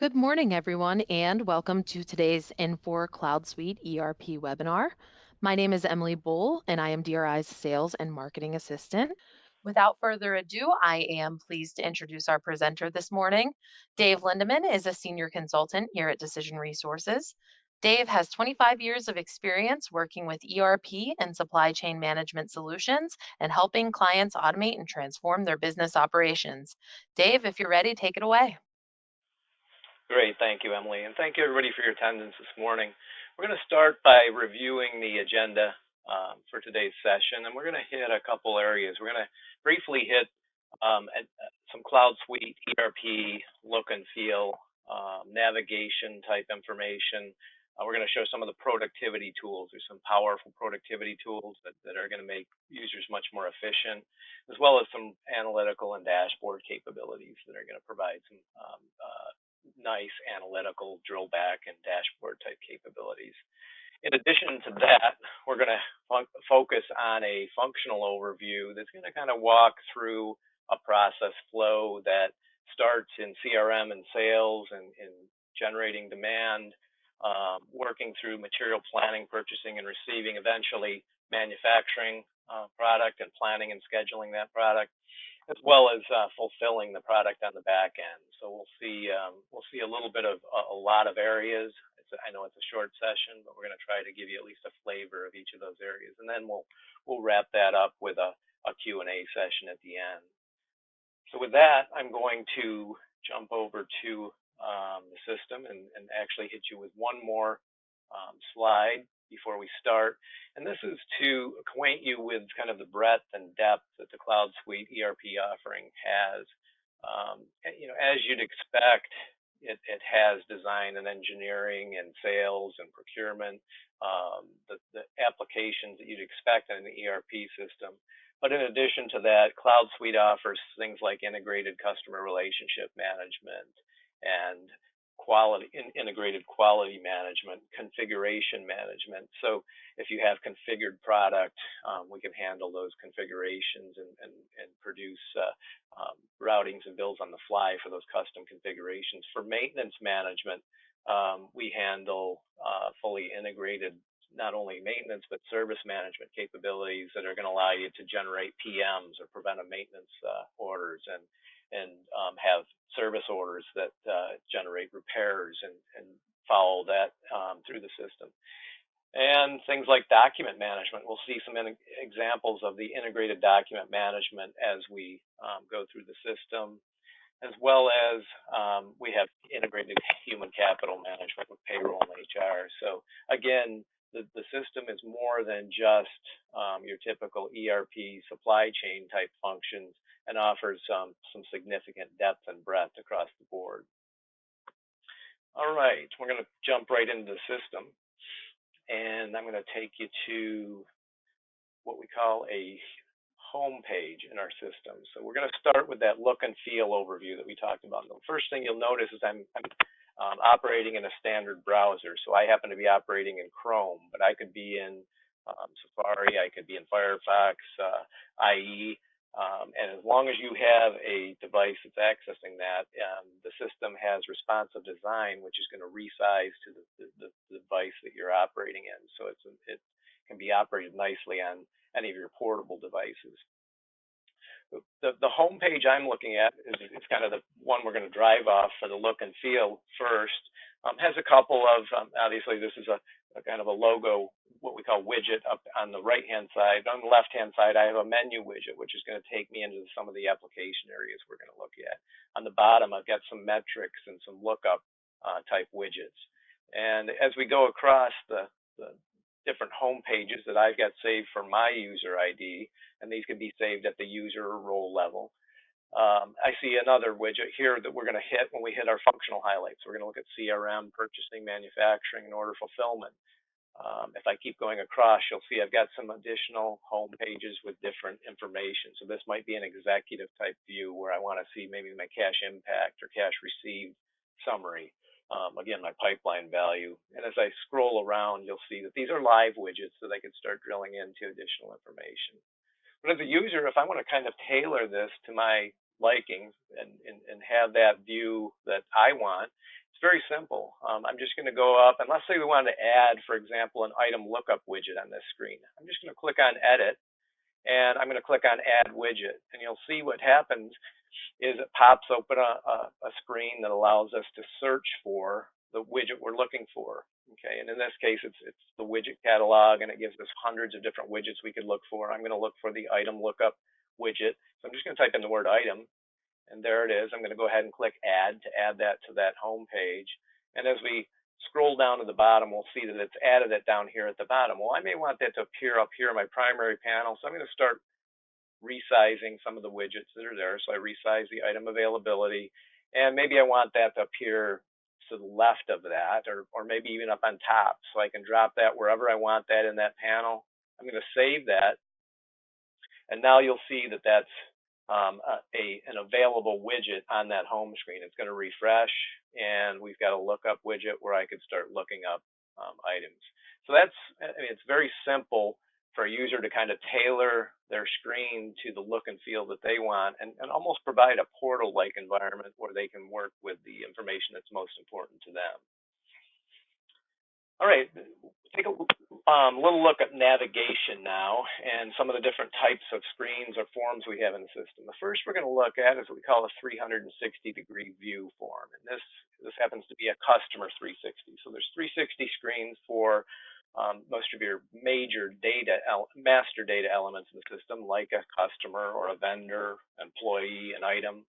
Good morning, everyone, and welcome to today's Infor CloudSuite ERP webinar. My name is Emily Bull, and I am DRI's Sales and Marketing Assistant. Without further ado, I am pleased to introduce our presenter this morning. Dave Lindeman is a senior consultant here at Decision Resources. Dave has 25 years of experience working with ERP and supply chain management solutions and helping clients automate and transform their business operations. Dave, if you're ready, take it away. Great. Thank you, Emily. And thank you, everybody, for your attendance this morning. We're going to start by reviewing the agenda for today's session, and we're going to hit a couple areas. We're going to briefly hit some CloudSuite ERP look and feel, navigation type information. We're going to show some of the productivity tools. There's some powerful productivity tools that are going to make users much more efficient, as well as some analytical and dashboard capabilities that are going to provide some nice analytical drill back and dashboard type capabilities. In addition to that, we're going to focus on a functional overview that's going to kind of walk through a process flow that starts in CRM and sales and in generating demand, working through material planning, purchasing, and receiving, eventually manufacturing product and planning and scheduling that product, as well as fulfilling the product on the back end. So we'll see a little bit of a lot of areas. I know it's a short session, but we're going to try to give you at least a flavor of each of those areas, and then we'll wrap that up with a Q&A session at the end. So with that, I'm going to jump over to the system and actually hit you with one more slide before we start. And this is to acquaint you with kind of the breadth and depth that the CloudSuite ERP offering has. As you'd expect, it has design and engineering and sales and procurement, the applications that you'd expect in an ERP system. But in addition to that, CloudSuite offers things like integrated customer relationship management and integrated quality management, configuration management. So if you have configured product, we can handle those configurations and produce routings and builds on the fly for those custom configurations. For maintenance management, we handle fully integrated not only maintenance but service management capabilities that are going to allow you to generate PMs or preventive maintenance orders and have service orders that generate repairs and follow that through the system. And things like document management. We'll see some examples of the integrated document management as we go through the system, as well as we have integrated human capital management with payroll and HR. So again, the system is more than just your typical ERP supply chain type functions and offers some significant depth and breadth across the board. All right, we're going to jump right into the system, and I'm going to take you to what we call a home page in our system. So we're going to start with that look and feel overview that we talked about. And the first thing you'll notice is I'm operating in a standard browser. So I happen to be operating in Chrome, but I could be in Safari, I could be in Firefox, IE, and as long as you have a device that's accessing that, the system has responsive design, which is going to resize to the device that you're operating in. So it can be operated nicely on any of your portable devices. The home page I'm looking at is kind of the one we're going to drive off for the look and feel first. Has a couple of, obviously this is a kind of a logo, what we call widget up on the right-hand side. On the left-hand side, I have a menu widget, which is going to take me into some of the application areas we're going to look at. On the bottom, I've got some metrics and some lookup type widgets. And as we go across the different home pages that I've got saved for my user ID, and these can be saved at the user or role level. I see another widget here that we're going to hit when we hit our functional highlights. We're going to look at CRM, purchasing, manufacturing, and order fulfillment. If I keep going across, you'll see I've got some additional home pages with different information. So this might be an executive type view where I want to see maybe my cash impact or cash received summary. Again, my pipeline value. And as I scroll around, you'll see that these are live widgets so they can start drilling into additional information. But as a user, if I want to kind of tailor this to my liking and have that view that I want, It's very simple. I'm just going to go up, and let's say we wanted to add, for example, an item lookup widget on this screen. I'm just going to click on Edit, and I'm going to click on Add Widget, and you'll see what happens is it pops open a screen that allows us to search for the widget we're looking for. Okay, and in this case, it's the widget catalog, and it gives us hundreds of different widgets we could look for. I'm going to look for the item lookup widget, so I'm just going to type in the word item, and there it is. I'm going to go ahead and click Add to add that to that home page. And as we scroll down to the bottom, we'll see that it's added it down here at the bottom. Well, I may want that to appear up here in my primary panel, so I'm going to start resizing some of the widgets that are there. So I resize the item availability, and maybe I want that to appear to the left of that, or maybe even up on top, so I can drop that wherever I want that in that panel. I'm going to save that, and now you'll see that that's an available widget on that home screen. It's going to refresh, and we've got a lookup widget where I could start looking up items. So that's, I mean, it's very simple for a user to kind of tailor their screen to the look and feel that they want, and almost provide a portal-like environment where they can work with the information that's most important to them. All right, take a little look at navigation now and some of the different types of screens or forms we have in the system. The first we're going to look at is what we call a 360-degree view form. And this happens to be a customer 360. So there's 360 screens for most of your major master data elements in the system, like a customer or a vendor, employee, an item.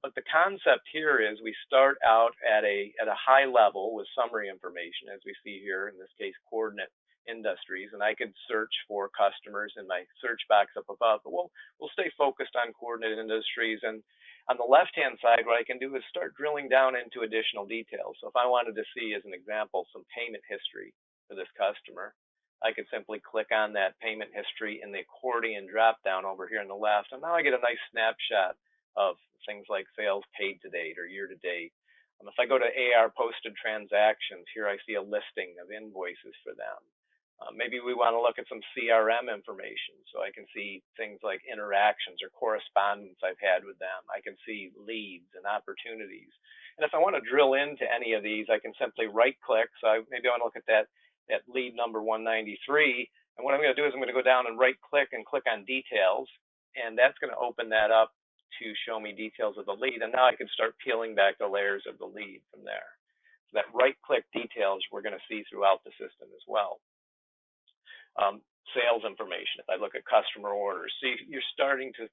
But the concept here is we start out at a high level with summary information, as we see here, in this case, coordinate industries, and I could search for customers in my search box up above, but we'll stay focused on coordinate industries. And on the left-hand side, what I can do is start drilling down into additional details. So if I wanted to see, as an example, some payment history for this customer, I could simply click on that payment history in the accordion drop-down over here on the left, and now I get a nice snapshot of things like sales paid to date or year to date. If I go to AR posted transactions, here I see a listing of invoices for them. Maybe we want to look at some CRM information, so I can see things like interactions or correspondence I've had with them. I can see leads and opportunities. And if I want to drill into any of these, I can simply right-click. So maybe I want to look at that lead number 193. And what I'm going to do is I'm going to go down and right-click and click on details, and that's going to open that up to show me details of the lead. And now I can start peeling back the layers of the lead from there. So that right-click details we're going to see throughout the system as well. Sales information, if I look at customer orders. See, you're starting to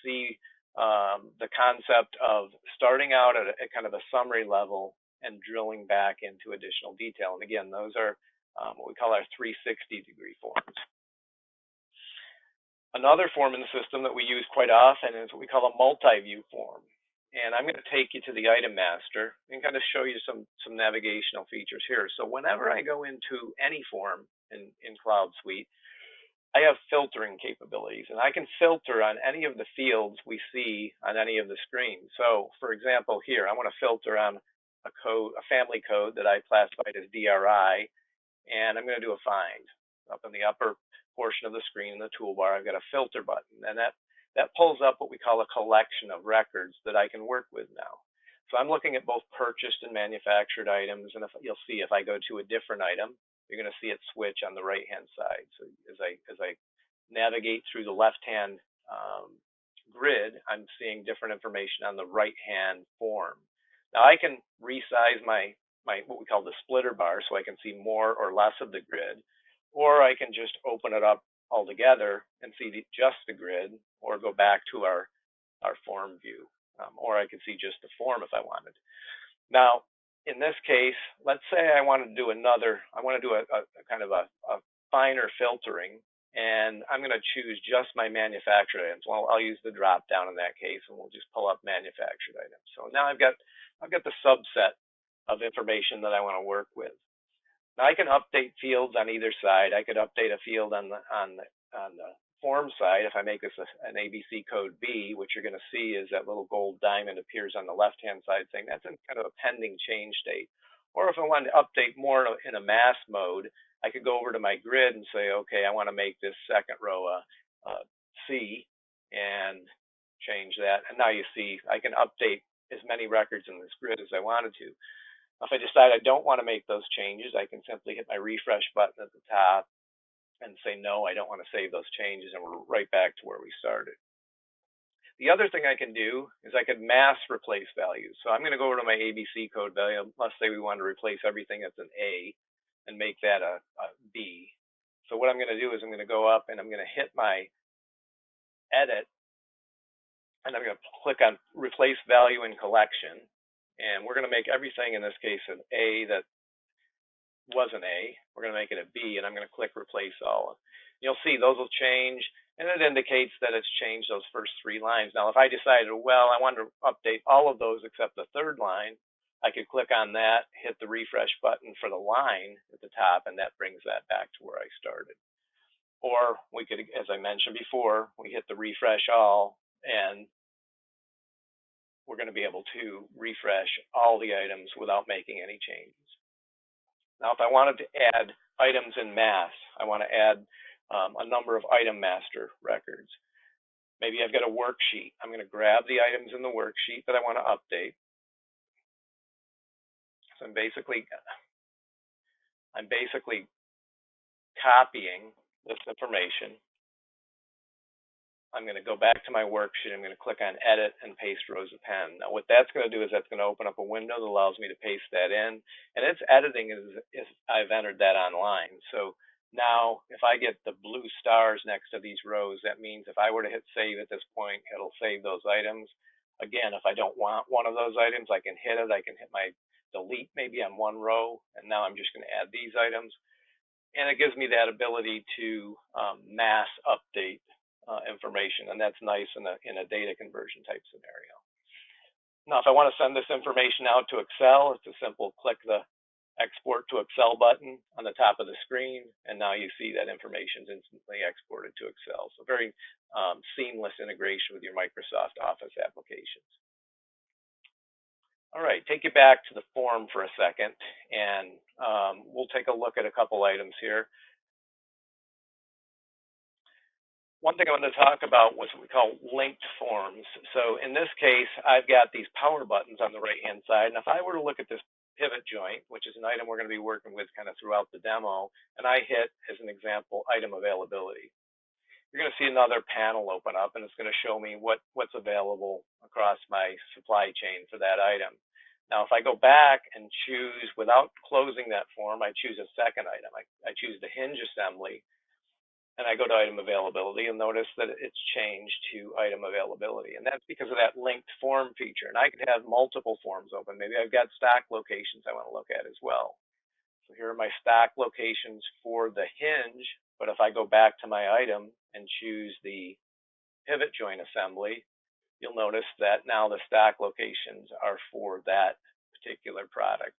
see the concept of starting out at a kind of a summary level and drilling back into additional detail. And again, those are what we call our 360-degree forms. Another form in the system that we use quite often is what we call a MultiView form. And I'm going to take you to the item master and kind of show you some navigational features here. So whenever I go into any form in CloudSuite, I have filtering capabilities, and I can filter on any of the fields we see on any of the screens. So for example, here, I want to filter on a family code that I classified as DRI, and I'm going to do a find. Up in the upper portion of the screen in the toolbar, I've got a filter button, and that pulls up what we call a collection of records that I can work with now. So I'm looking at both purchased and manufactured items, and you'll see if I go to a different item, you're going to see it switch on the right-hand side. So as I navigate through the left-hand grid, I'm seeing different information on the right-hand form. Now I can resize my what we call the splitter bar, so I can see more or less of the grid, or I can just open it up altogether and see just the grid, or go back to our form view, or I could see just the form if I wanted. Now, in this case, let's say I want to do a kind of a finer filtering, and I'm going to choose just my manufactured items. Well, I'll use the drop down in that case, and we'll just pull up manufactured items. So now I've got the subset of information that I want to work with. Now I can update fields on either side. I could update a field on the form side. If I make this an ABC code B, what you're going to see is that little gold diamond appears on the left-hand side saying that's in kind of a pending change state. Or if I wanted to update more in a mass mode, I could go over to my grid and say, okay, I want to make this second row C and change that. And now you see I can update as many records in this grid as I wanted to. If I decide I don't want to make those changes, I can simply hit my refresh button at the top and say, no, I don't want to save those changes, and we're right back to where we started. The other thing I can do is I could mass replace values. So I'm going to go over to my ABC code value. Let's say we want to replace everything that's an A and make that a B. So what I'm going to do is I'm going to go up and I'm going to hit my edit, and I'm going to click on replace value in collection. And we're going to make everything in this case an A that was an A. We're going to make it a B, and I'm going to click replace all. You'll see those will change, and it indicates that it's changed those first 3 lines. Now, if I decided, well, I want to update all of those except the 3rd line, I could click on that, hit the refresh button for the line at the top, and that brings that back to where I started. Or we could, as I mentioned before, we hit the refresh all, and we're going to be able to refresh all the items without making any changes. Now, if I wanted to add items in mass, I want to add a number of item master records. Maybe I've got a worksheet. I'm going to grab the items in the worksheet that I want to update. So I'm basically copying this information. I'm going to go back to my worksheet. I'm going to click on edit and paste rows append. Now what that's going to do is that's going to open up a window that allows me to paste that in, and it's editing as if I've entered that online. So now if I get the blue stars next to these rows, that means if I were to hit save at this point, it'll save those items. Again, if I don't want one of those items, I can hit it. I can hit my delete maybe on one row, and now I'm just going to add these items. And it gives me that ability to mass update information, and that's nice in a data conversion type scenario. Now, if I want to send this information out to Excel, it's a simple click the export to Excel button on the top of the screen, and now you see that information is instantly exported to Excel. So very seamless integration with your Microsoft Office applications. All right, take you back to the form for a second, and we'll take a look at a couple items here. One thing I want to talk about was what we call linked forms. So in this case, I've got these power buttons on the right-hand side. And if I were to look at this pivot joint, which is an item we're going to be working with kind of throughout the demo, and I hit, as an example, item availability, you're going to see another panel open up, and it's going to show me what's available across my supply chain for that item. Now, if I go back and choose, without closing that form, I choose a second item. I choose the hinge assembly, and I go to item availability, you'll notice that it's changed to item availability. And that's because of that linked form feature. And I could have multiple forms open. Maybe I've got stock locations I want to look at as well. So here are my stock locations for the hinge. But if I go back to my item and choose the pivot joint assembly, you'll notice that now the stock locations are for that particular product.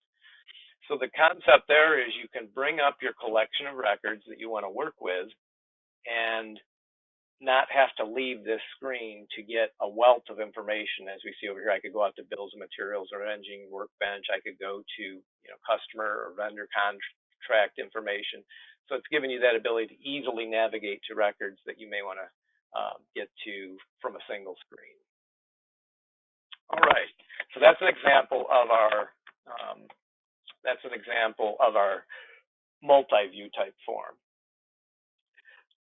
So the concept there is you can bring up your collection of records that you want to work with and not have to leave this screen to get a wealth of information. As we see over here, I could go out to bills and materials or engineering workbench. I could go to customer or vendor contract information. So it's giving you that ability to easily navigate to records that you may want to get to from a single screen. All right, so that's an example of our multi-view type form.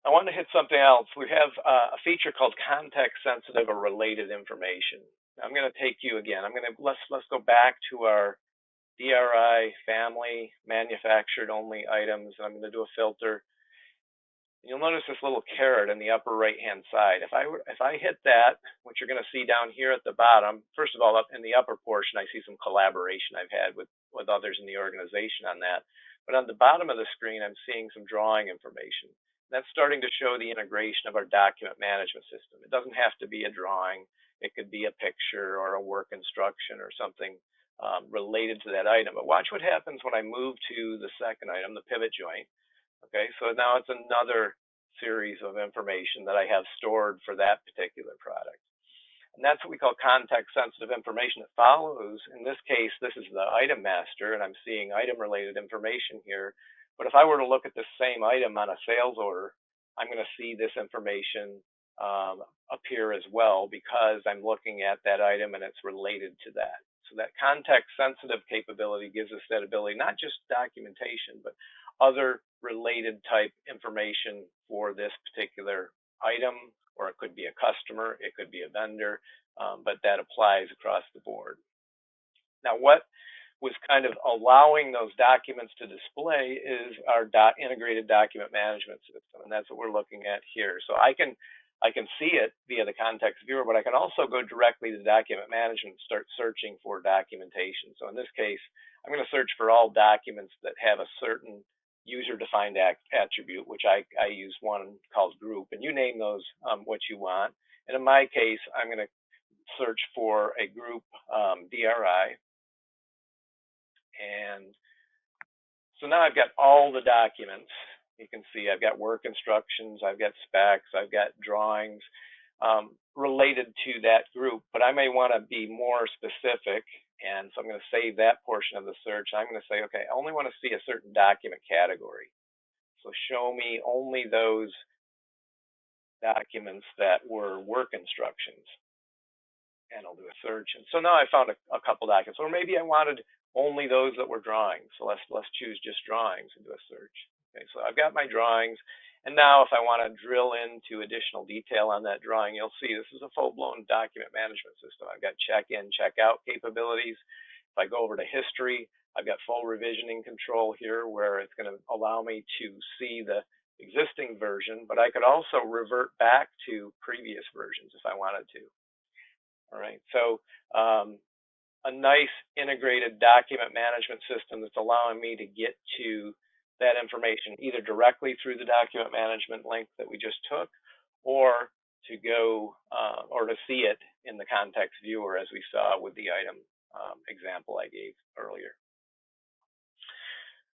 I want to hit something else. We have a feature called context sensitive or related information. I'm going to take you again. Let's go back to our DRI family manufactured only items, and I'm going to do a filter. You'll notice this little caret in the upper right hand side. If I hit that, what you're going to see down here at the bottom, first of all, up in the upper portion, I see some collaboration I've had with others in the organization on that. But on the bottom of the screen, I'm seeing some drawing information. That's starting to show the integration of our document management system. It doesn't have to be a drawing. It could be a picture or a work instruction or something related to that item. But watch what happens when I move to the second item, the pivot joint. Okay, so now it's another series of information that I have stored for that particular product. And that's what we call context-sensitive information. It follows, in this case, this is the item master, and I'm seeing item-related information here. But if I were to look at the same item on a sales order, I'm going to see this information appear as well because I'm looking at that item and it's related to that. So that context-sensitive capability gives us that ability, not just documentation, but other related type information for this particular item, or it could be a customer, it could be a vendor, but that applies across the board. Now, what was kind of allowing those documents to display is our integrated document management system, and that's what we're looking at here. So I can see it via the context viewer, but I can also go directly to document management and start searching for documentation. So in this case, I'm going to search for all documents that have a certain user-defined attribute, which I use one called group, and you name those what you want. And in my case, I'm going to search for a group DRI, and so now I've got all the documents. You can see I've got work instructions, I've got specs, I've got drawings related to that group, but I may want to be more specific, and so I'm going to save that portion of the search. I'm going to say, okay, I only want to see a certain document category. So show me only those documents that were work instructions, and I'll do a search. And so now I found a couple documents, or maybe I wanted only those that were drawings. So let's choose just drawings and do a search. Okay, so I've got my drawings, and now if I want to drill into additional detail on that drawing, you'll see this is a full-blown document management system. I've got check-in, check-out capabilities. If I go over to history, I've got full revisioning control here, where it's going to allow me to see the existing version, but I could also revert back to previous versions if I wanted to. All right, so a nice integrated document management system that's allowing me to get to that information either directly through the document management link that we just took, or to go or to see it in the context viewer, as we saw with the item example I gave earlier.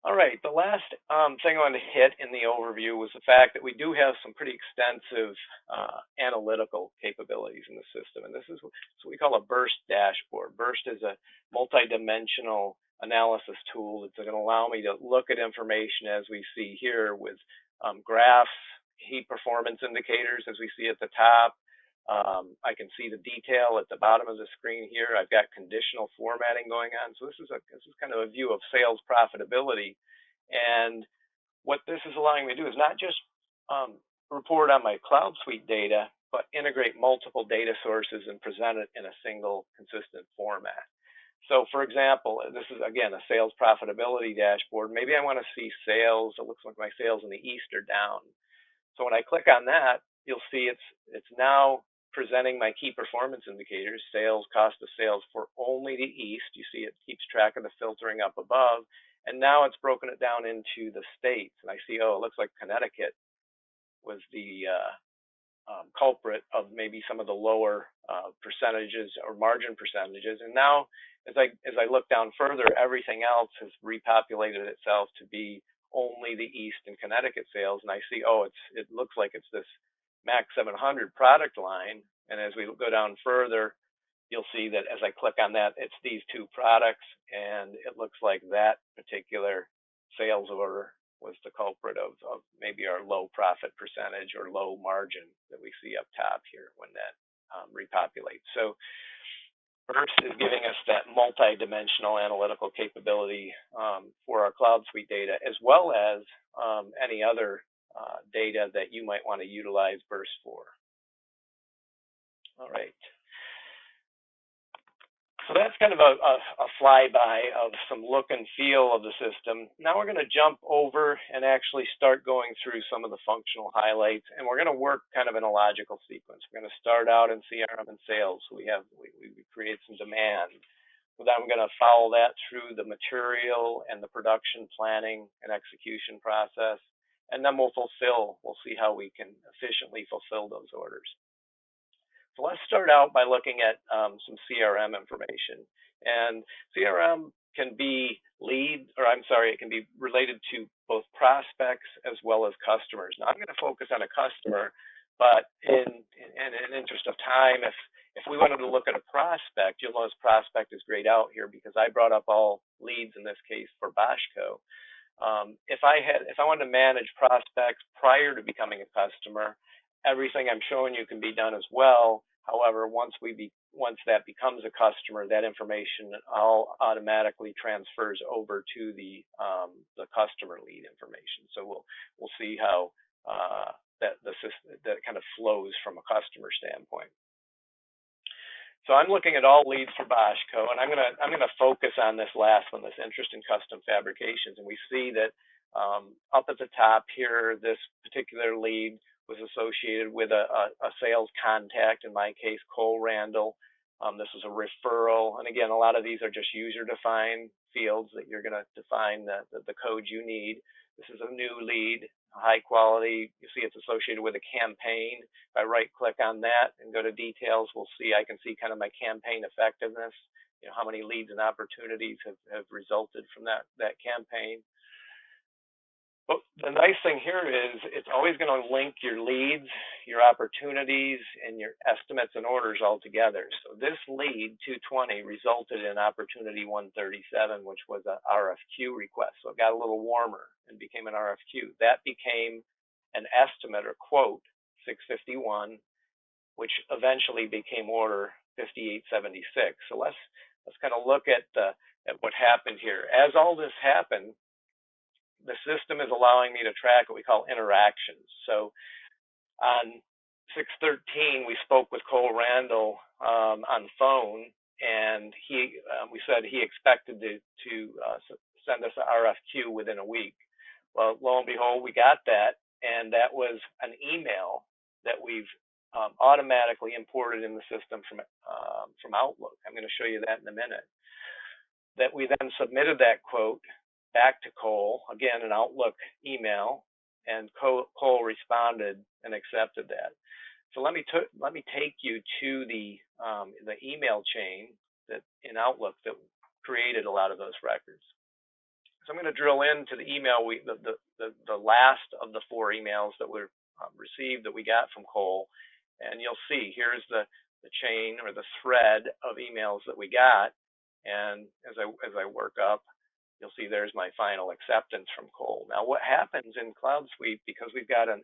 All right, the last thing I wanted to hit in the overview was the fact that we do have some pretty extensive analytical capabilities in the system, and this is what we call a burst dashboard. Burst is a multi-dimensional analysis tool that's going to allow me to look at information as we see here with graphs, heat performance indicators as we see at the top. I can see the detail at the bottom of the screen here. I've got conditional formatting going on. So this is kind of a view of sales profitability. And what this is allowing me to do is not just report on my CloudSuite data, but integrate multiple data sources and present it in a single consistent format. So for example, this is again a sales profitability dashboard. Maybe I want to see sales. It looks like my sales in the East are down. So when I click on that, you'll see it's now presenting my key performance indicators, sales, cost of sales for only the East. You see it keeps track of the filtering up above. And now it's broken it down into the states. And I see, oh, it looks like Connecticut was the culprit of maybe some of the lower percentages or margin percentages. And now as I look down further, everything else has repopulated itself to be only the East and Connecticut sales. And I see, oh, it looks like it's this Max 700 product line. And as we go down further, you'll see that as I click on that, it's these two products, and it looks like that particular sales order was the culprit of maybe our low profit percentage or low margin that we see up top here when that repopulates. So Burst is giving us that multi-dimensional analytical capability for our CloudSuite data, as well as any other data that you might want to utilize Burst for. All right. So that's kind of a flyby of some look and feel of the system. Now we're going to jump over and actually start going through some of the functional highlights, and we're going to work kind of in a logical sequence. We're going to start out in CRM and sales. So we create some demand. So then I'm going to follow that through the material and the production planning and execution process, and then we'll see how we can efficiently fulfill those orders. So let's start out by looking at some CRM information. And CRM can be it can be related to both prospects as well as customers. Now I'm going to focus on a customer, but in interest of time, if we wanted to look at a prospect, you'll notice prospect is grayed out here because I brought up all leads in this case for Boschco. If I wanted to manage prospects prior to becoming a customer, everything I'm showing you can be done as well, However, once that becomes a customer, that information all automatically transfers over to the customer lead information. So we'll see how that kind of flows from a customer standpoint. So I'm looking at all leads for Boschco, and I'm gonna focus on this last one, this interest in custom fabrications. And we see that up at the top here, this particular lead was associated with a sales contact. In my case, Cole Randall. This is a referral, and again, a lot of these are just user-defined fields that you're going to define the code you need. This is a new lead, high quality. You see it's associated with a campaign. If I right click on that and go to details, I can see kind of my campaign effectiveness, how many leads and opportunities have resulted from that campaign. But the nice thing here is it's always going to link your leads, your opportunities, and your estimates and orders all together. So this lead 220 resulted in opportunity 137, which was a RFQ request. So it got a little warmer and became an RFQ. That became an estimate or quote 651, which eventually became order 5876. So let's kind of look at what happened here. As all this happened, the system is allowing me to track what we call interactions. So on 613, we spoke with Cole Randall on phone, and we said he expected to send us an RFQ within a week. Well, lo and behold, we got that, and that was an email that we've automatically imported in the system from Outlook. I'm going to show you that in a minute. That we then submitted that quote back to Cole, again, an Outlook email, and Cole responded and accepted that. So let me take you to the email chain that in Outlook that created a lot of those records. So I'm going to drill into the email the last of the 4 emails that were received that we got from Cole, and you'll see here's the chain or the thread of emails that we got, and as I work up, you'll see there's my final acceptance from Cole. Now, what happens in CloudSuite, because we've got an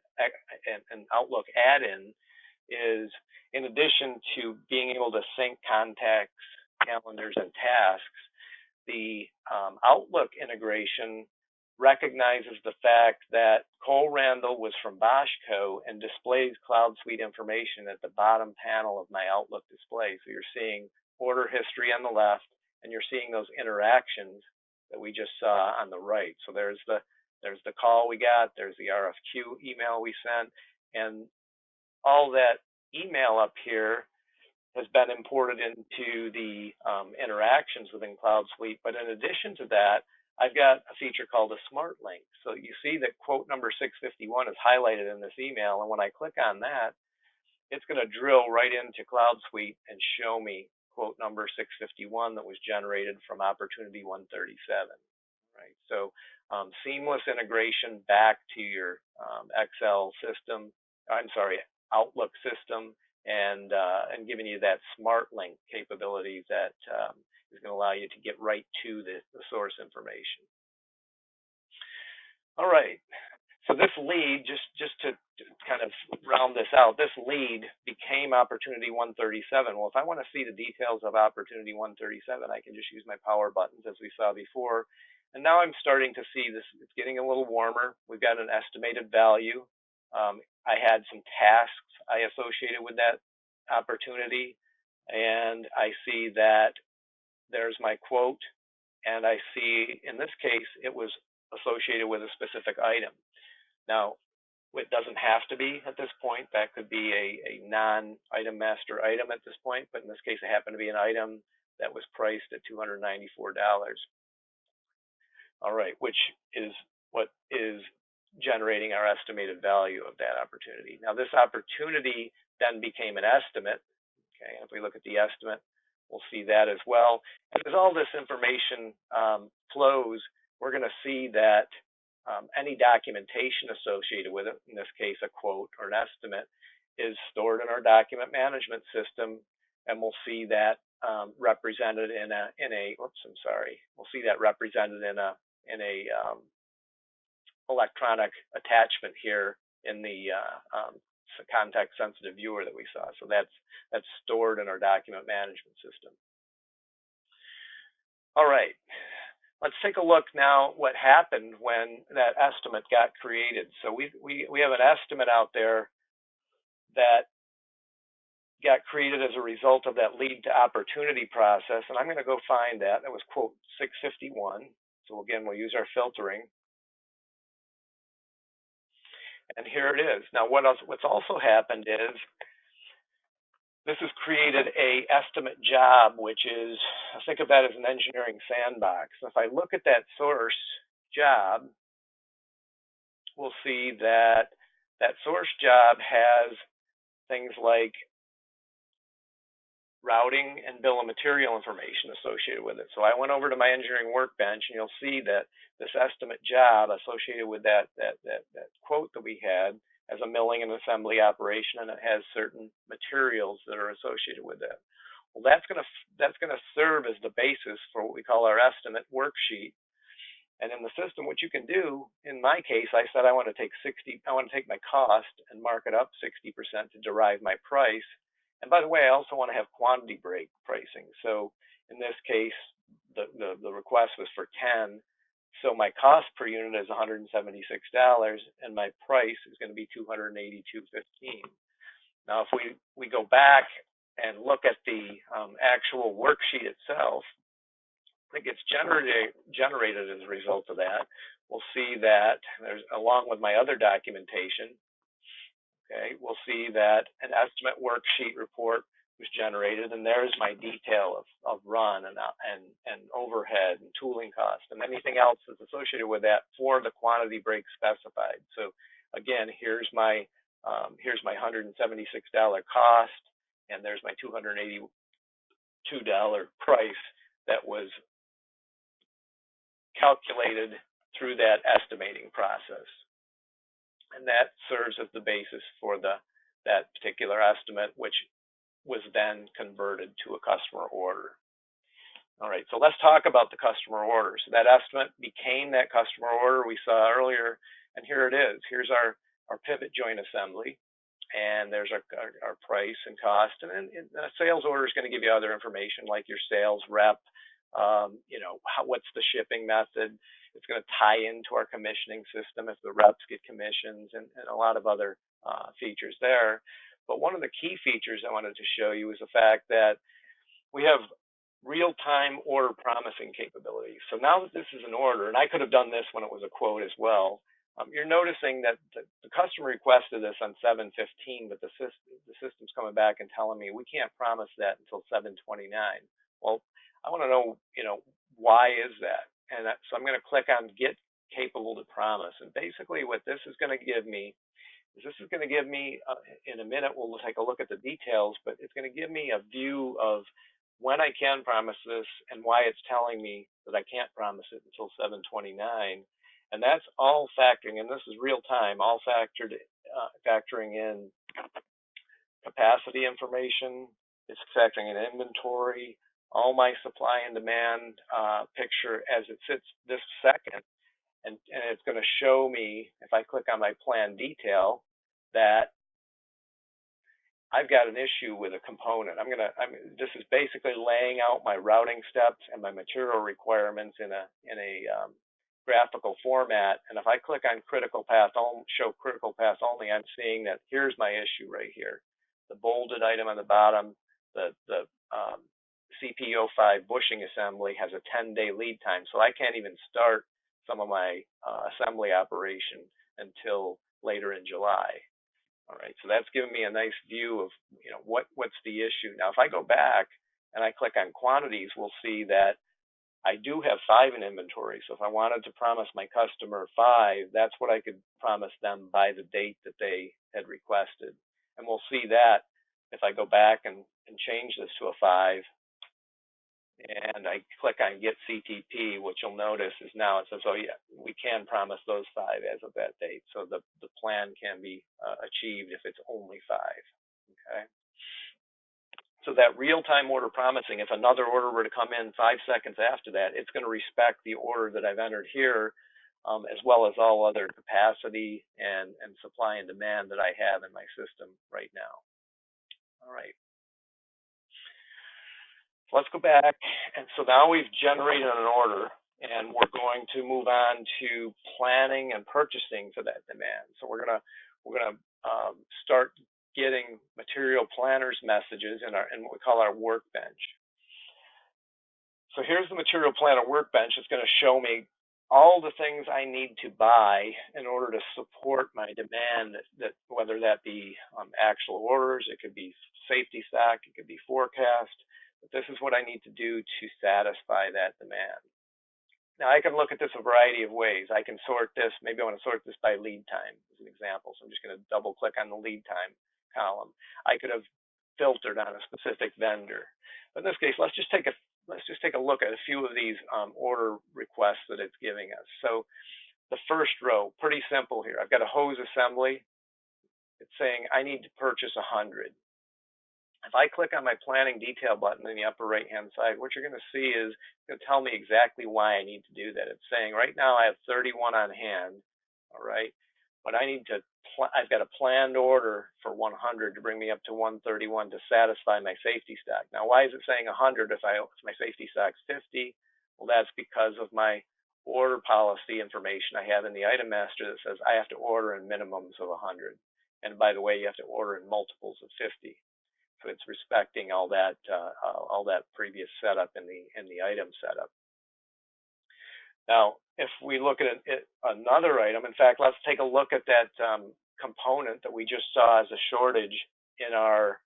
Outlook add-in, is in addition to being able to sync contacts, calendars, and tasks, the Outlook integration recognizes the fact that Cole Randall was from Boschco and displays CloudSuite information at the bottom panel of my Outlook display. So you're seeing order history on the left, and you're seeing those interactions that we just saw on the right. So there's the call we got, there's the RFQ email we sent, and all that email up here has been imported into the interactions within CloudSuite. But in addition to that, I've got a feature called a Smart Link. So you see that quote number 651 is highlighted in this email, and when I click on that, it's going to drill right into CloudSuite and show me quote number 651 that was generated from opportunity 137. Right. So seamless integration back to your Excel system. I'm sorry, Outlook system, and giving you that smart link capability that is going to allow you to get right to the source information. All right. So this lead, just to kind of round this out, this lead became opportunity 137. Well, if I want to see the details of opportunity 137, I can just use my power buttons as we saw before. And now I'm starting to see this, it's getting a little warmer. We've got an estimated value. I had some tasks I associated with that opportunity, and I see that there's my quote, and I see, in this case, it was associated with a specific item. Now, it doesn't have to be at this point. That could be a non-item master item at this point, but in this case, it happened to be an item that was priced at $294. All right, which is what is generating our estimated value of that opportunity. Now, this opportunity then became an estimate. Okay, if we look at the estimate, we'll see that as well. And as all this information flows, we're going to see that any documentation associated with it, in this case a quote or an estimate, is stored in our document management system, and we'll see that represented in a electronic attachment here in the context-sensitive viewer that we saw. So that's stored in our document management system. All right, let's take a look now what happened when that estimate got created. So we have an estimate out there that got created as a result of that lead to opportunity process, and I'm going to go find that. That was quote 651. So again, we'll use our filtering, and here it is. Now, what's also happened is this has created a estimate job, which is, think of that as an engineering sandbox. If I look at that source job, we'll see that that source job has things like routing and bill of material information associated with it. So I went over to my engineering workbench, and you'll see that this estimate job associated with that quote that we had has a milling and assembly operation, and it has certain materials that are associated with that. Well, that's gonna serve as the basis for what we call our estimate worksheet. And in the system, what you can do, in my case, I said I want to take my cost and mark it up 60% to derive my price. And by the way, I also want to have quantity break pricing. So in this case, the request was for 10. So my cost per unit is $176, and my price is going to be $282.15. Now, if we go back and look at the actual worksheet itself, that gets generated as a result of that, we'll see that there's, along with my other documentation, okay, we'll see that an estimate worksheet report was generated, and there's my detail of run and overhead and tooling cost and anything else that's associated with that for the quantity break specified. So again, here's my $176 cost, and there's my $282 price that was calculated through that estimating process. And that serves as the basis for that particular estimate, which was then converted to a customer order. All right, so let's talk about the customer order. So that estimate became that customer order we saw earlier, and here it is. Here's our pivot joint assembly, and there's our price and cost. And then a sales order is going to give you other information like your sales rep, what's the shipping method. It's going to tie into our commissioning system if the reps get commissions, and a lot of other features there. But one of the key features I wanted to show you is the fact that we have real-time order promising capabilities. So now that this is an order, and I could have done this when it was a quote as well, you're noticing that the customer requested this on 7/15, but the system's coming back and telling me we can't promise that until 7/29. Well, I want to know, why is that? And so I'm going to click on Get Capable to Promise. And basically what this is going to give me is in a minute, we'll take a look at the details, but it's going to give me a view of when I can promise this and why it's telling me that I can't promise it until 7/29. And that's all factoring, and this is real time, all factoring in capacity information, it's factoring in inventory, all my supply and demand picture as it sits this second, and it's going to show me, if I click on my plan detail, that I've got an issue with a component. This is basically laying out my routing steps and my material requirements in a graphical format. And if I click on critical path, show critical path only, I'm seeing that here's my issue right here. The bolded item on the bottom, the CP05 bushing assembly has a 10-day lead time, so I can't even start some of my assembly operation until later in July. All right, so that's giving me a nice view of what's the issue. Now, if I go back and I click on quantities, we'll see that I do have 5 in inventory. So if I wanted to promise my customer 5, that's what I could promise them by the date that they had requested. And we'll see that if I go back and change this to a 5, and I click on Get CTP, what you'll notice is now it says, oh yeah, we can promise those 5 as of that date. So the plan can be achieved if it's only 5, okay? So that real-time order promising, if another order were to come in 5 seconds after that, it's going to respect the order that I've entered here as well as all other capacity and supply and demand that I have in my system right now. All right. So let's go back. And so now we've generated an order, and we're going to move on to planning and purchasing for that demand. So we're gonna start getting material planners messages in what we call our workbench. So here's the material planner workbench. It's going to show me all the things I need to buy in order to support my demand, that whether that be actual orders, it could be safety stock, it could be forecast, but this is what I need to do to satisfy that demand. Now I can look at this a variety of ways. I can sort this, maybe I want to sort this by lead time as an example. So I'm just going to double click on the lead time column. I could have filtered on a specific vendor. But in this case, let's just take a look at a few of these order requests that it's giving us. So the first row, pretty simple here. I've got a hose assembly. It's saying I need to purchase 100. If I click on my planning detail button in the upper right hand side, what you're going to see is it's going to tell me exactly why I need to do that. It's saying right now I have 31 on hand, all right, but I've got a planned order for 100 to bring me up to 131 to satisfy my safety stock. Now, why is it saying 100 if my safety stock's 50? Well, that's because of my order policy information I have in the item master that says I have to order in minimums of 100. And by the way, you have to order in multiples of 50. So it's respecting all that previous setup in the item setup. Now, if we look at another item, in fact, let's take a look at that component that we just saw as a shortage in our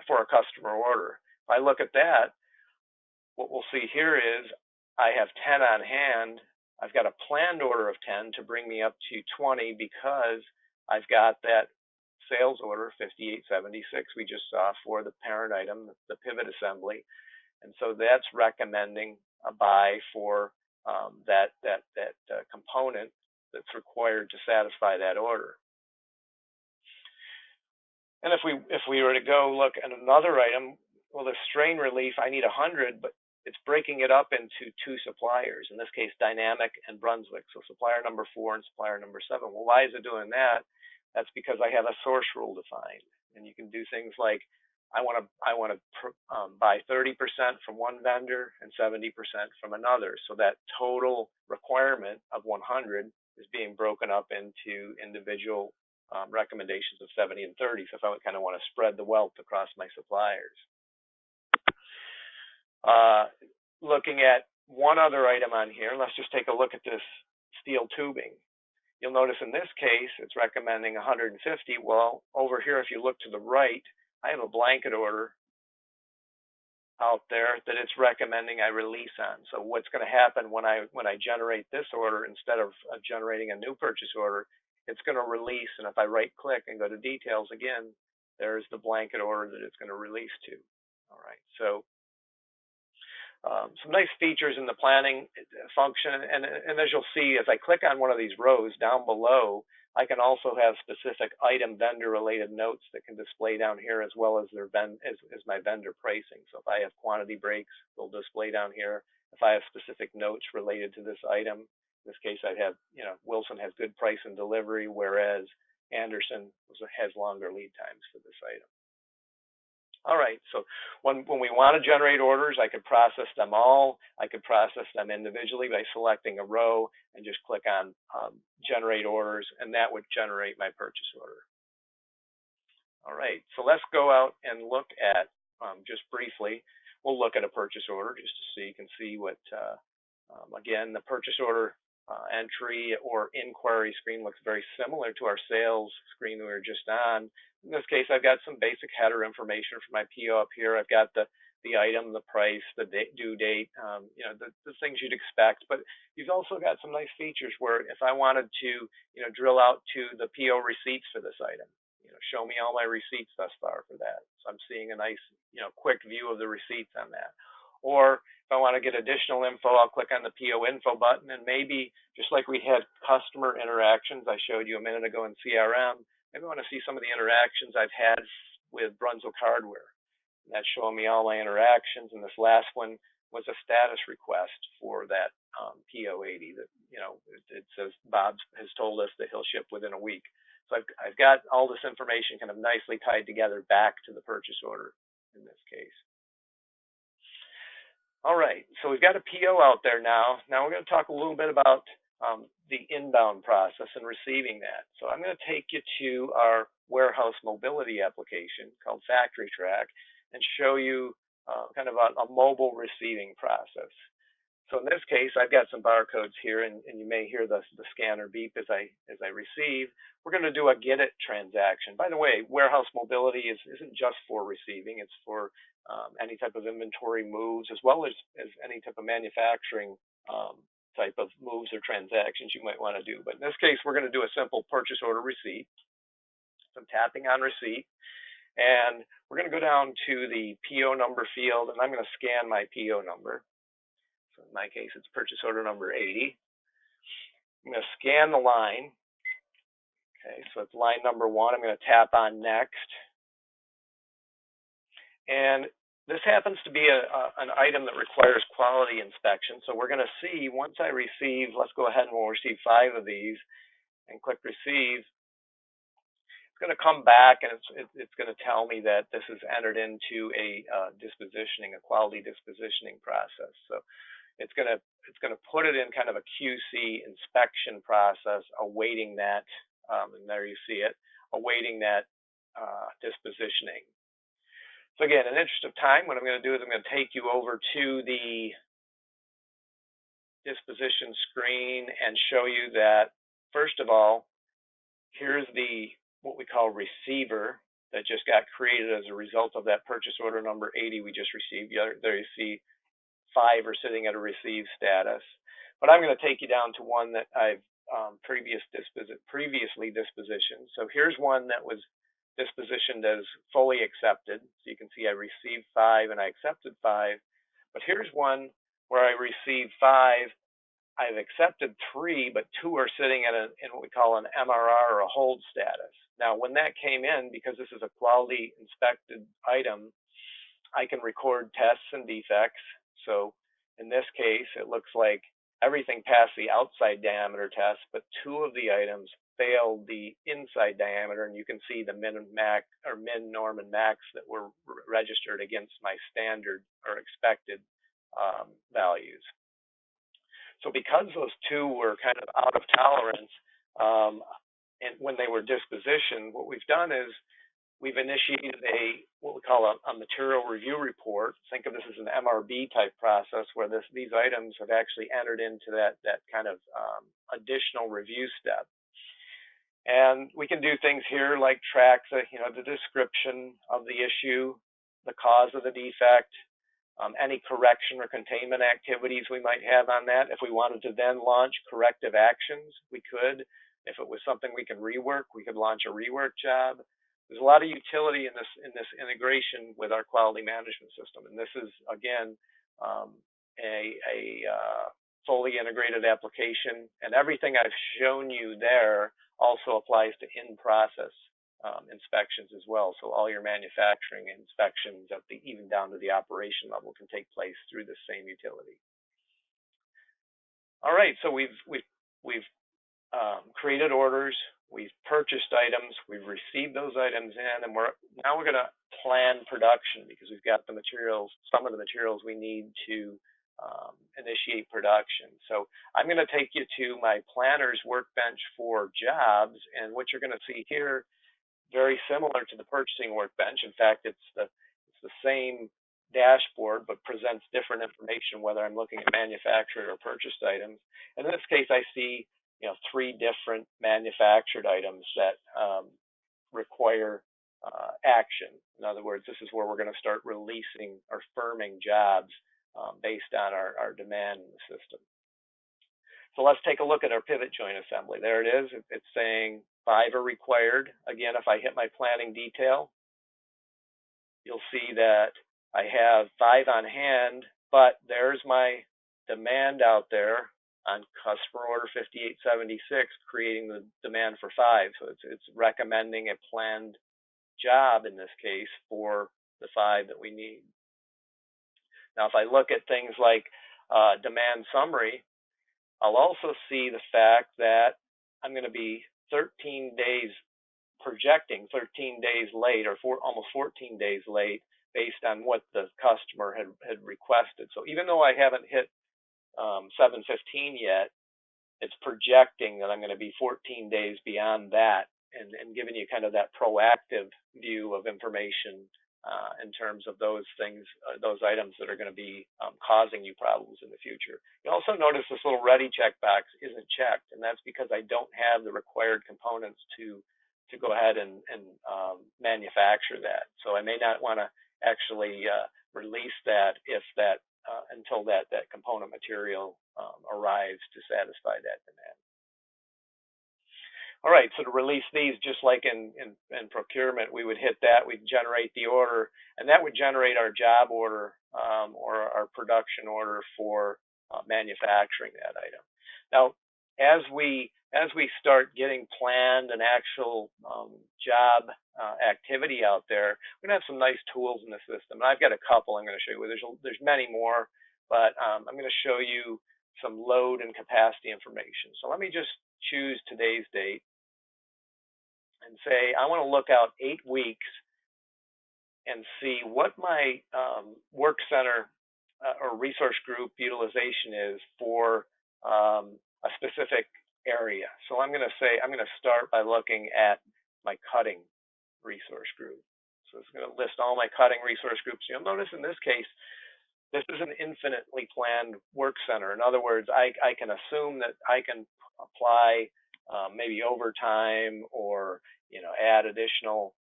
for a customer order. If I look at that, what we'll see here is I have 10 on hand. I've got a planned order of 10 to bring me up to 20 because I've got that sales order 5876 we just saw for the parent item, the pivot assembly, and so that's recommending a buy for that component that's required to satisfy that order. And if we were to go look at another item, well, the strain relief, I need 100, but it's breaking it up into two suppliers, in this case Dynamic and Brunswick, so supplier number 4 and supplier number 7. Well, why is it doing that? That's because I have a source rule defined, and you can do things like I want to buy 30% from one vendor and 70% from another, so that total requirement of 100 is being broken up into individual recommendations of 70 and 30. So if I kind of want to spread the wealth across my suppliers. Looking at one other item on here, let's just take a look at this steel tubing. You'll notice in this case, it's recommending 150. Well, over here, if you look to the right, I have a blanket order out there that it's recommending I release on. So what's going to happen when I generate this order, instead of generating a new purchase order, it's going to release. And if I right click and go to details again, there's the blanket order that it's going to release to. All right. So some nice features in the planning function, and as you'll see, as I click on one of these rows down below, I can also have specific item vendor related notes that can display down here, as well as my vendor pricing. So if I have quantity breaks, they'll display down here. If I have specific notes related to this item, in this case I'd have, Wilson has good price and delivery, whereas Anderson has longer lead times for this item. All right, so when we want to generate orders, I could process them all. I could process them individually by selecting a row and just click on generate orders, and that would generate my purchase order. All right, so let's go out and look at, just briefly, we'll look at a purchase order just so you can see what, again, the purchase order entry or inquiry screen looks very similar to our sales screen we were just on. In this case, I've got some basic header information for my PO up here. I've got the item, the price, the due date, the things you'd expect. But you've also got some nice features where if I wanted to, drill out to the PO receipts for this item, show me all my receipts thus far for that. So I'm seeing a nice, quick view of the receipts on that. Or if I want to get additional info, I'll click on the PO info button, and maybe just like we had customer interactions I showed you a minute ago in CRM, maybe I want to see some of the interactions I've had with Brunswick Hardware. And that's showing me all my interactions. And this last one was a status request for that PO 80 that, it says Bob has told us that he'll ship within a week. So I've got all this information kind of nicely tied together back to the purchase order in this case. All right, so we've got a PO out there now. Now we're going to talk a little bit about the inbound process and receiving that. So I'm going to take you to our warehouse mobility application called Factory Track and show you kind of a mobile receiving process. So in this case, I've got some barcodes here, and you may hear the scanner beep as I receive. We're going to do a get it transaction. By the way, warehouse mobility isn't just for receiving; it's for any type of inventory moves, as well as any type of manufacturing type of moves or transactions you might want to do. But in this case, we're going to do a simple purchase order receipt. So I'm tapping on receipt, and we're going to go down to the PO number field, and I'm going to scan my PO number. So in my case, it's purchase order number 80. I'm going to scan the line. Okay, so it's line number 1. I'm going to tap on next. And this happens to be an item that requires quality inspection. So we're going to see once I receive, let's go ahead and we'll receive 5 of these and click receive. It's going to come back and it's going to tell me that this is entered into a dispositioning, a quality dispositioning process. So it's going to put it in kind of a QC inspection process, awaiting that, and there you see it, awaiting that dispositioning. So again, in the interest of time, what I'm going to do is I'm going to take you over to the disposition screen and show you that, first of all, here's what we call receiver that just got created as a result of that purchase order number 80 we just received. There you see 5 are sitting at a receive status. But I'm going to take you down to one that I've previously dispositioned. So here's one that was dispositioned as fully accepted. So you can see I received 5 and I accepted 5. But here's one where I received 5. I've accepted 3, but 2 are sitting in what we call an MRR or a hold status. Now, when that came in, because this is a quality inspected item, I can record tests and defects. So in this case, it looks like everything passed the outside diameter test, but 2 of the items failed the inside diameter, and you can see the min, max, or min, norm, and max that were registered against my standard or expected values. So because those 2 were kind of out of tolerance, and when they were dispositioned, what we've done is we've initiated what we call a material review report. Think of this as an MRB type process where these items have actually entered into that kind of additional review step. And we can do things here like track the description of the issue, the cause of the defect, any correction or containment activities we might have on that. If we wanted to then launch corrective actions, we could. If it was something we can rework, we could launch a rework job. There's a lot of utility in this integration with our quality management system, and this is again a fully integrated application. And everything I've shown you there also applies to in-process inspections as well. So all your manufacturing inspections, even down to the operation level, can take place through the same utility. All right, so we've created orders, we've purchased items, we've received those items in, and now we're going to plan production because we've got the materials, some of the materials we need to initiate production. So I'm going to take you to my planner's workbench for jobs, and what you're going to see here, very similar to the purchasing workbench. In fact, it's the same dashboard, but presents different information whether I'm looking at manufactured or purchased items. And in this case, I see 3 different manufactured items that require action. In other words, this is where we're going to start releasing or firming jobs based on our demand in the system. So let's take a look at our pivot joint assembly. There it is. It's saying 5 are required. Again, if I hit my planning detail, you'll see that I have 5 on hand, but there's my demand out there on customer order 5876, creating the demand for 5. So it's recommending a planned job in this case for the 5 that we need. Now, if I look at things like demand summary, I'll also see the fact that I'm going to be 13 days projecting 13 days late, or almost 14 days late, based on what the customer had requested. So even though I haven't hit 715 yet, it's projecting that I'm going to be 14 days beyond that, and giving you kind of that proactive view of information in terms of those things, those items that are going to be causing you problems in the future. You also notice this little ready checkbox isn't checked, and that's because I don't have the required components to go ahead and manufacture that. So I may not want to actually release that if that until that component material arrives to satisfy that demand. All right, so to release these, just like in procurement, we would hit that, we'd generate the order, and that would generate our job order or our production order for manufacturing that item. Now, as we start getting planned and actual job activity out there, we're gonna have some nice tools in the system. And I've got a couple I'm going to show you. There's many more, but I'm going to show you some load and capacity information. So let me just choose today's date and say I want to look out 8 weeks and see what my work center or resource group utilization is for a specific area. So I'm going to say I'm going to start by looking at my cutting resource group. So it's going to list all my cutting resource groups. You'll notice in this case, this is an infinitely planned work center. In other words, I can assume that I can apply maybe overtime, or add additional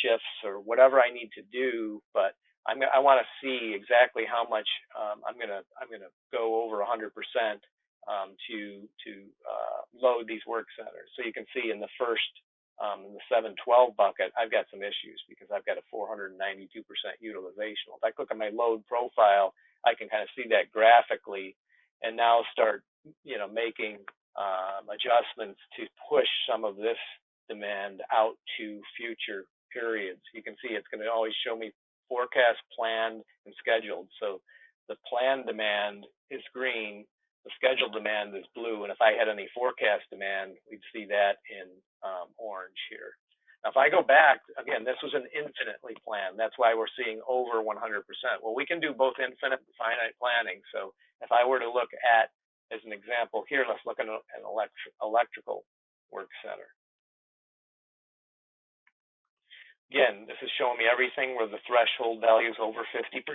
shifts or whatever I need to do, but I want to see exactly how much I'm gonna go over 100% to load these work centers. So you can see in the first in the 712 bucket, I've got some issues because I've got a 492% utilization. If I click on my load profile, I can kind of see that graphically, and now start making adjustments to push some of this demand out to future periods. You can see it's going to always show me forecast, planned, and scheduled. So the planned demand is green, the scheduled demand is blue, and if I had any forecast demand, we'd see that in orange here. Now, if I go back, again, this was an infinitely planned. That's why we're seeing over 100%. Well, we can do both infinite and finite planning. So if I were to look at, as an example here, let's look at an electrical work center. Again, this is showing me everything where the threshold value is over 50%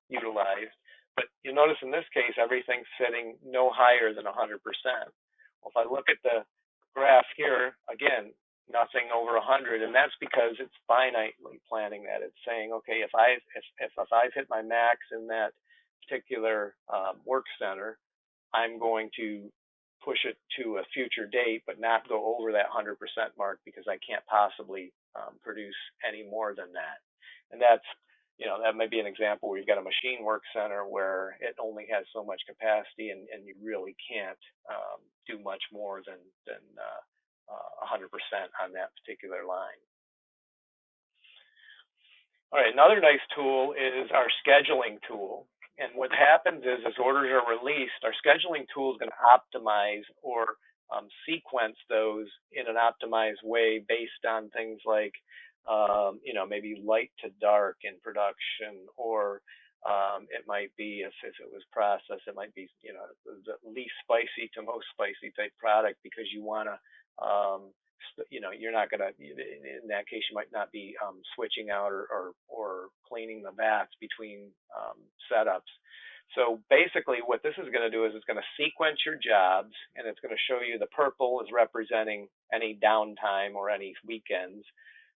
utilized. But you'll notice in this case, everything's sitting no higher than 100%. Well, if I look at the graph here, again, nothing over 100, and that's because it's finitely planning that. It's saying, okay, if I've hit my max in that particular work center, I'm going to push it to a future date, but not go over that 100% mark because I can't possibly produce any more than that. And that's, that may be an example where you've got a machine work center where it only has so much capacity, and you really can't do much more than 100% on that particular line. All right, another nice tool is our scheduling tool. And what happens is, as orders are released, our scheduling tool is going to optimize or sequence those in an optimized way based on things like, maybe light to dark in production, or it might be, if it was processed, it might be, the least spicy to most spicy type product, because you want to, you're not going to, in that case, you might not be switching out or cleaning the vats between setups. So basically what this is going to do is it's going to sequence your jobs, and it's going to show you the purple is representing any downtime or any weekends.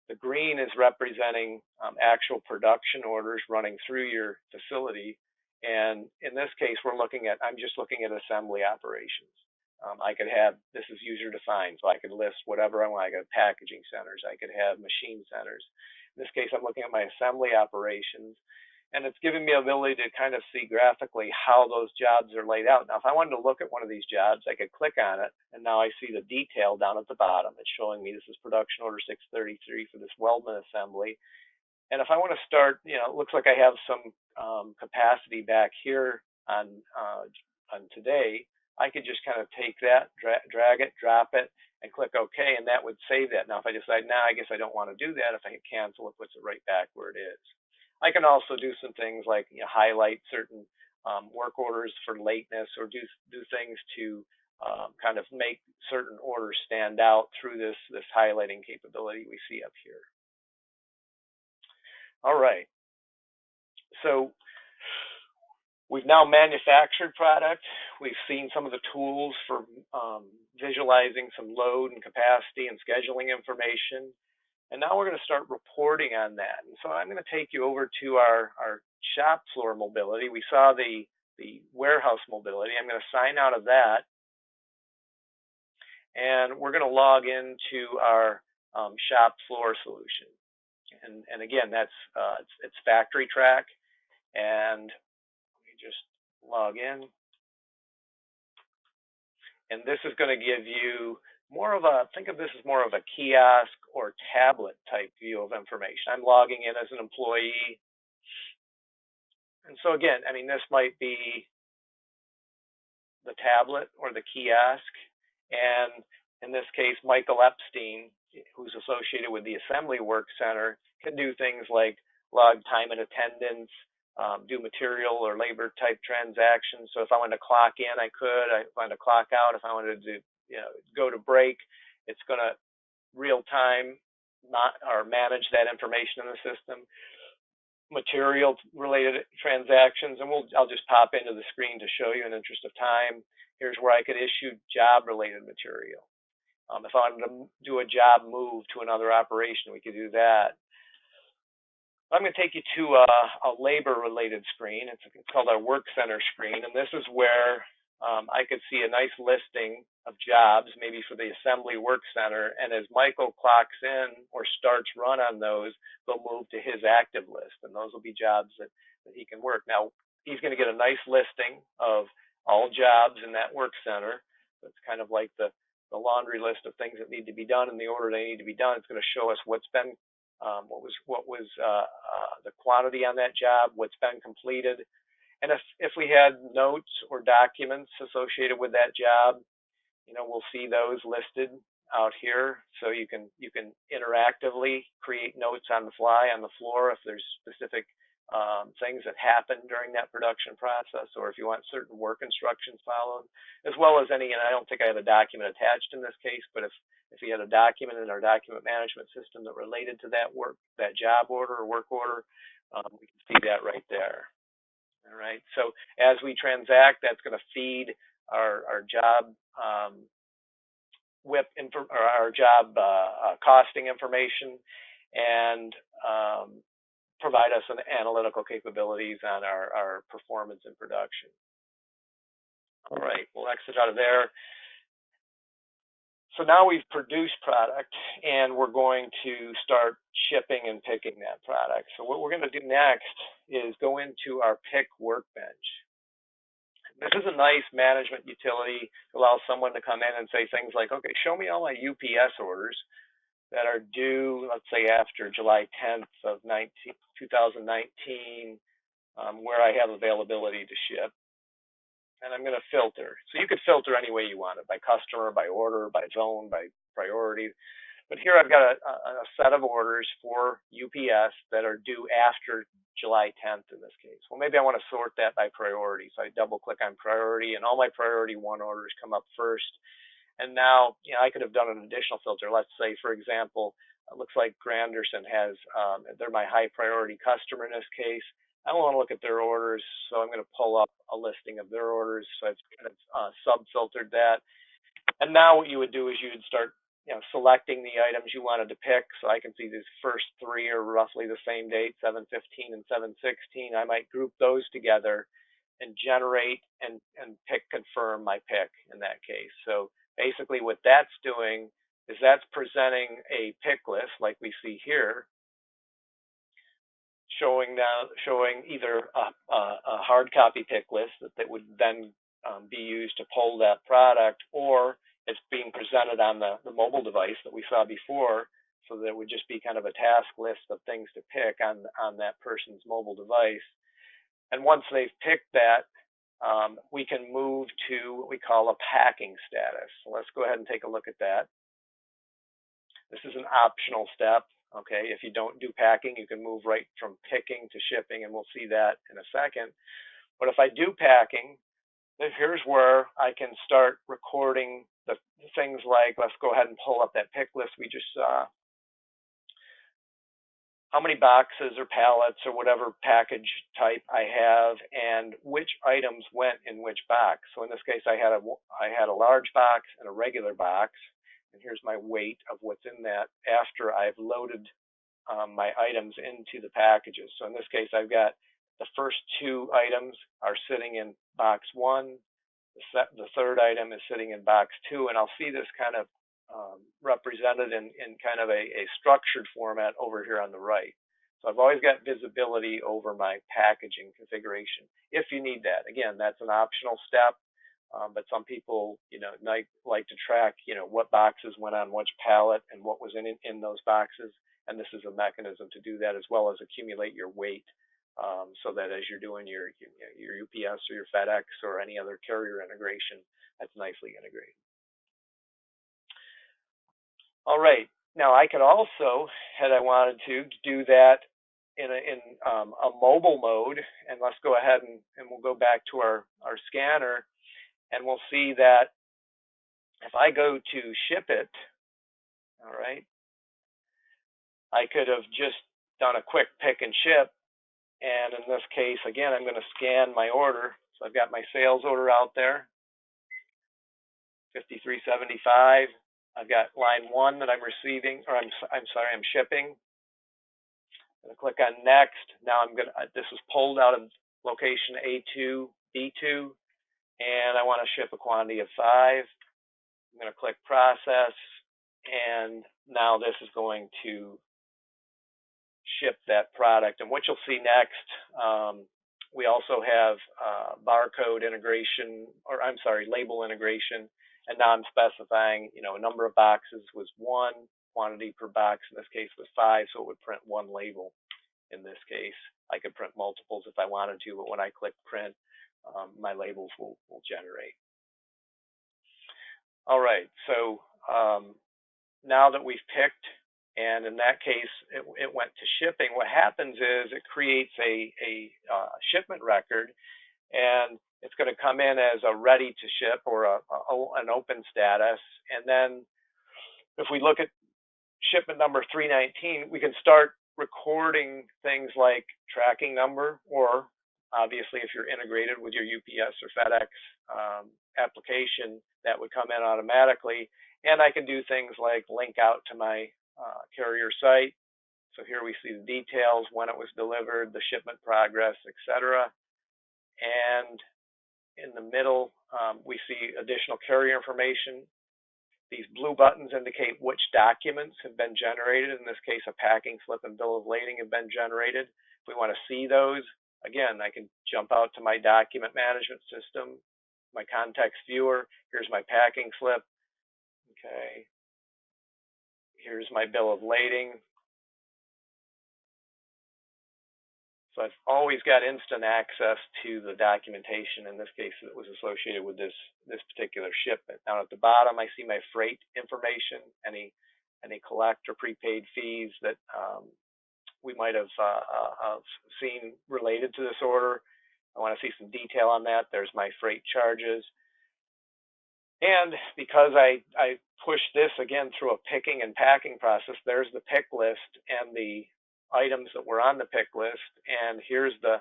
The green is representing actual production orders running through your facility. And in this case, I'm just looking at assembly operations. I could have, this is user defined, so I could list whatever I want. I could have packaging centers, I could have machine centers. In this case, I'm looking at my assembly operations, and it's giving me the ability to kind of see graphically how those jobs are laid out. Now, if I wanted to look at one of these jobs, I could click on it, and now I see the detail down at the bottom. It's showing me this is production order 633 for this weldment assembly. And if I want to start, it looks like I have some capacity back here on today. I could just kind of take that, drag it, drop it, and click OK, and that would save that. Now, if I decide, I guess I don't want to do that, if I hit cancel, it puts it right back where it is. I can also do some things like highlight certain work orders for lateness, or do things to kind of make certain orders stand out through this highlighting capability we see up here. All right. So we've now manufactured product. We've seen some of the tools for visualizing some load and capacity and scheduling information. And now we're going to start reporting on that. And so I'm going to take you over to our shop floor mobility. We saw the warehouse mobility. I'm going to sign out of that. And we're going to log into our shop floor solution. And again, that's it's Factory Track. And just log in. And this is going to give you more of a, think of this as more of a kiosk or tablet type view of information. I'm logging in as an employee. And so again, I mean, this might be the tablet or the kiosk. And in this case, Michael Epstein, who's associated with the Assembly Work Center, can do things like log time and attendance, do material or labor type transactions. So if I wanted to clock in, I could. If I wanted to clock out, if I wanted to go to break, it's going to real time manage that information in the system. Material related transactions, and I'll just pop into the screen to show you in the interest of time. Here's where I could issue job related material. If I wanted to do a job move to another operation, we could do that. I'm going to take you to a labor-related screen. It's called our Work Center screen, and this is where I could see a nice listing of jobs, maybe for the Assembly Work Center, and as Michael clocks in or starts run on those, they'll move to his active list, and those will be jobs that he can work. Now, he's going to get a nice listing of all jobs in that Work Center. It's kind of like the laundry list of things that need to be done in the order they need to be done. It's going to show us what's been what was the quantity on that job, what's been completed, and if we had notes or documents associated with that job, we'll see those listed out here. So you can interactively create notes on the fly on the floor if there's specific things that happen during that production process, or if you want certain work instructions followed, as well as any. And I don't think I have a document attached in this case, but if you had a document in our document management system that related to that job order or work order, we can see that right there. All right. So as we transact, that's going to feed our job or our job costing information, and provide us an analytical capabilities on our performance in production. All right. We'll exit out of there. So now we've produced product, and we're going to start shipping and picking that product. So what we're going to do next is go into our pick workbench. This is a nice management utility to allow someone to come in and say things like, okay, show me all my UPS orders that are due, let's say, after July 10th of 2019, where I have availability to ship. And I'm going to filter. So you could filter any way you want it, by customer, by order, by zone, by priority. But here I've got a set of orders for UPS that are due after July 10th in this case. Well, maybe I want to sort that by priority. So I double click on priority, and all my priority 1 orders come up first. And now, I could have done an additional filter. Let's say, for example, it looks like Granderson has, they're my high priority customer in this case. I want to look at their orders, so I'm going to pull up a listing of their orders. So I've kind of sub-filtered that. And now what you would do is you would start selecting the items you wanted to pick. So I can see these first 3 are roughly the same date, 7/15 and 7/16. I might group those together and generate and pick confirm my pick in that case. So basically what that's doing is that's presenting a pick list like we see here, showing either a hard copy pick list that would then be used to pull that product, or it's being presented on the mobile device that we saw before So that would just be kind of a task list of things to pick on that person's mobile device. And once they've picked that, we can move to what we call a packing status. So let's go ahead and take a look at that. This is an optional step. Okay, if you don't do packing, you can move right from picking to shipping, and we'll see that in a second. But if I do packing, here's where I can start recording the things like, let's go ahead and pull up that pick list we just saw. How many boxes or pallets or whatever package type I have, and which items went in which box. So in this case, I had a large box and a regular box, and here's my weight of what's in that after I've loaded my items into the packages. So in this case, I've got the first two items are sitting in box one. The third item is sitting in box two, and I'll see this kind of represented in kind of a structured format over here on the right. So I've always got visibility over my packaging configuration if you need that. Again, that's an optional step, but some people, like to track, what boxes went on which pallet and what was in those boxes. And this is a mechanism to do that, as well as accumulate your weight, so that as you're doing your UPS or your FedEx or any other carrier integration, that's nicely integrated. All right. Now I could also, had I wanted to, do that in a mobile mode. And let's go ahead and we'll go back to our scanner, and we'll see that if I go to ship it, all right, I could have just done a quick pick and ship. And in this case, again, I'm going to scan my order. So I've got my sales order out there, 5375. I've got line one that I'm receiving, or I'm sorry, I'm shipping. I'm going to click on next. Now this is pulled out of location A2, B2, and I want to ship a quantity of 5. I'm going to click process, and now this is going to ship that product. And what you'll see next, we also have barcode integration, or I'm sorry, label integration. And now I'm specifying, a number of boxes was 1, quantity per box in this case was 5, so it would print 1 label. In this case, I could print multiples if I wanted to, but when I click print, my labels will generate. All right, so now that we've picked, and in that case, it went to shipping, what happens is it creates a shipment record, and it's going to come in as a ready to ship or an open status. And then if we look at shipment number 319, we can start recording things like tracking number, or obviously if you're integrated with your UPS or FedEx application, that would come in automatically. And I can do things like link out to my carrier site. So here we see the details, when it was delivered, the shipment progress, etc. And in the middle, we see additional carrier information. These blue buttons indicate which documents have been generated. In this case, a packing slip and bill of lading have been generated. If we want to see those, again, I can jump out to my document management system, my context viewer. Here's my packing slip. Okay. Here's my bill of lading. So I've always got instant access to the documentation. In this case, it was associated with this particular shipment. Now at the bottom, I see my freight information, any collect or prepaid fees that we might have seen related to this order. I want to see some detail on that. There's my freight charges. And because I push this again through a picking and packing process, there's the pick list and the items that were on the pick list, and here's the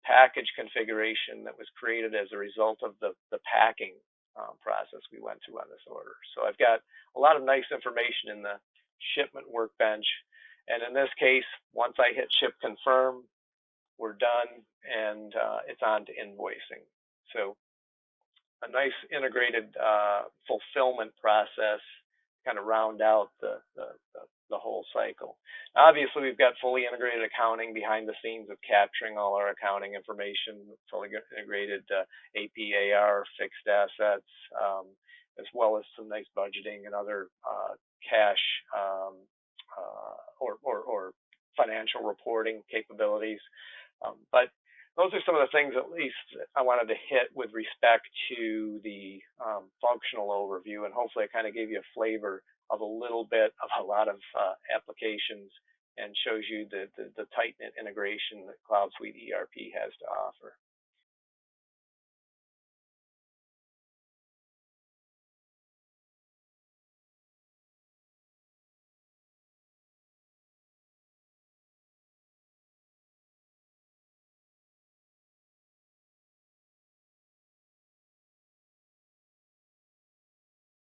package configuration that was created as a result of the packing process we went through on this order. So I've got a lot of nice information in the shipment workbench, and in this case, once I hit ship confirm, we're done, and it's on to invoicing. So a nice integrated fulfillment process, kind of round out the whole cycle. Obviously, we've got fully integrated accounting behind the scenes of capturing all our accounting information, fully integrated AP, AR, fixed assets, as well as some nice budgeting and other cash financial reporting capabilities. But those are some of the things, at least, I wanted to hit with respect to the functional overview, and hopefully I kind of gave you a flavor of a little bit of a lot of applications and shows you the tight knit integration that CloudSuite ERP has to offer.